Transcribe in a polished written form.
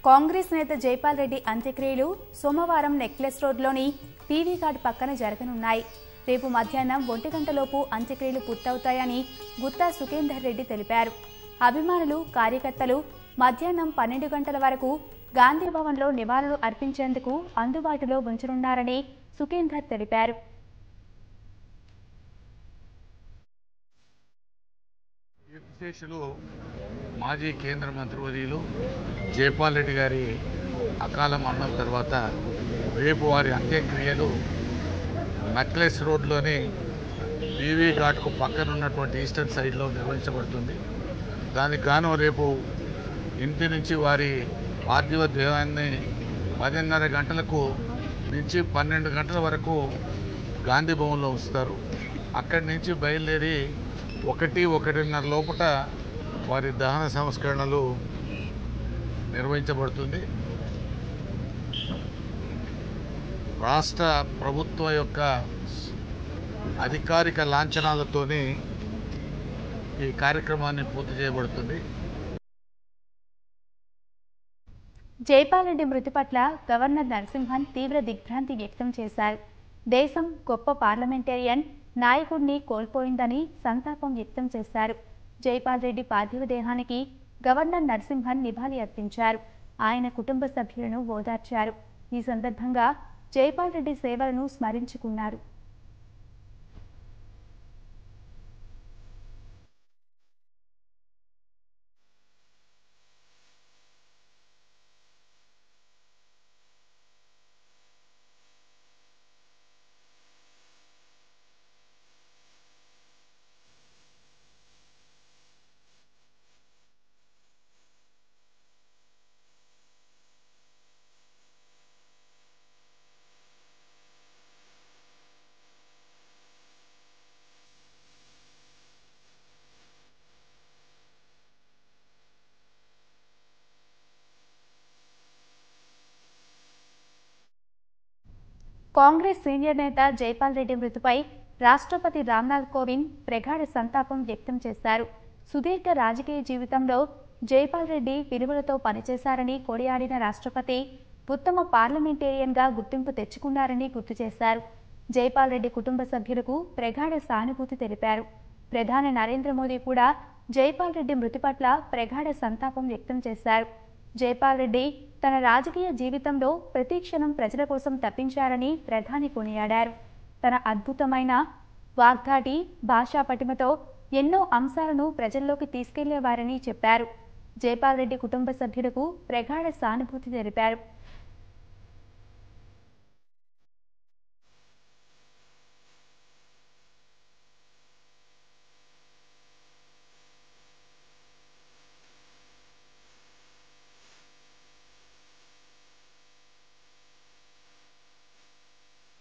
కాంగ్రెస్ నేత జైపాల్ రెడ్డి అంత్యక్రియలు సోమవారం నెక్లెస్ రోడ్లోని పీవీ ఘాట్ పక్కన జరగనున్నాయి. రేపు మధ్యాహ్నం 1 గంటలోపు అంత్యక్రియలు పూర్తవుతాయని గుత్తా సుఖేందర్ రెడ్డి తెలిపారు. అభిమానులు, కార్యకర్తలు మధ్యాహ్నం 12 గంటల వరకు గాంధీ భవన్లో నివాళులు అర్పించేందుకు అందుబాటులో ఉంచనున్నారని సుఖేందర్ తెలిపారు. మాజీ కేంద్ర మంత్రివర్యులు జైపాల్ రెడ్డి గారి అకాల మరణం తర్వాత రేపు వారి అంత్యక్రియలు నెక్లెస్ రోడ్లోని పీవీ ఘాట్కు పక్కన ఉన్నటువంటి ఈస్టర్న్ సైడ్లో నిర్వహించబడుతుంది. దానికి గాను రేపు ఇంటి నుంచి వారి పార్థివ దేహాన్ని 10:30 గంటలకు నుంచి 12 గంటల వరకు గాంధీ భవన్లో ఉంచుతారు. అక్కడి నుంచి బయలుదేరి 1-1:30 లోపల వారి దహన సంస్కరణలు నిర్వహించబడుతుంది. రాష్ట్ర ప్రభుత్వం యొక్క అధికారిక లాంఛనాలతోనే ఈ కార్యక్రమాన్ని పూర్తి చేయబడుతుంది. జైపాల్ రెడ్డి మృతి పట్ల గవర్నర్ నరసింహన్ తీవ్ర దిగ్భ్రాంతి వ్యక్తం చేశారు. దేశం గొప్ప పార్లమెంటేరియన్ నాయకుడిని కోల్పోయిందని సంతాపం వ్యక్తం చేశారు. జైపాల్ రెడ్డి పార్థివ దేహానికి గవర్నర్ నరసింహన్ నివాళి అర్పించారు. ఆయన కుటుంబ సభ్యులను ఓదార్చారు. ఈ సందర్భంగా జైపాల్ రెడ్డి సేవలను స్మరించుకున్నారు. కాంగ్రెస్ సీనియర్ నేత జైపాల్ రెడ్డి మృతిపై రాష్ట్రపతి రామ్నాథ్ కోవింద్ ప్రగాఢ సంతాపం వ్యక్తం చేశారు. సుదీర్ఘ రాజకీయ జీవితంలో జైపాల్ రెడ్డి విలువలతో పనిచేశారని కొనియాడిన రాష్ట్రపతి ఉత్తమ పార్లమెంటేరియన్గా గుర్తింపు తెచ్చుకున్నారని గుర్తు చేశారు. జైపాల్ రెడ్డి కుటుంబ సభ్యులకు ప్రగాఢ సానుభూతి తెలిపారు. ప్రధాని నరేంద్ర మోదీ కూడా జైపాల్ రెడ్డి మృతి పట్ల ప్రగాఢ సంతాపం వ్యక్తం చేశారు. జైపాల్ రెడ్డి తన రాజకీయ జీవితంలో ప్రతి క్షణం ప్రజల కోసం తప్పించారని ప్రధాని కొనియాడారు. తన అద్భుతమైన వాగ్దాటి, భాషా పటిమతో ఎన్నో అంశాలను ప్రజల్లోకి తీసుకెళ్లేవారని చెప్పారు. జైపాల్ రెడ్డి కుటుంబ సభ్యులకు ప్రగాఢ సానుభూతి తెలిపారు.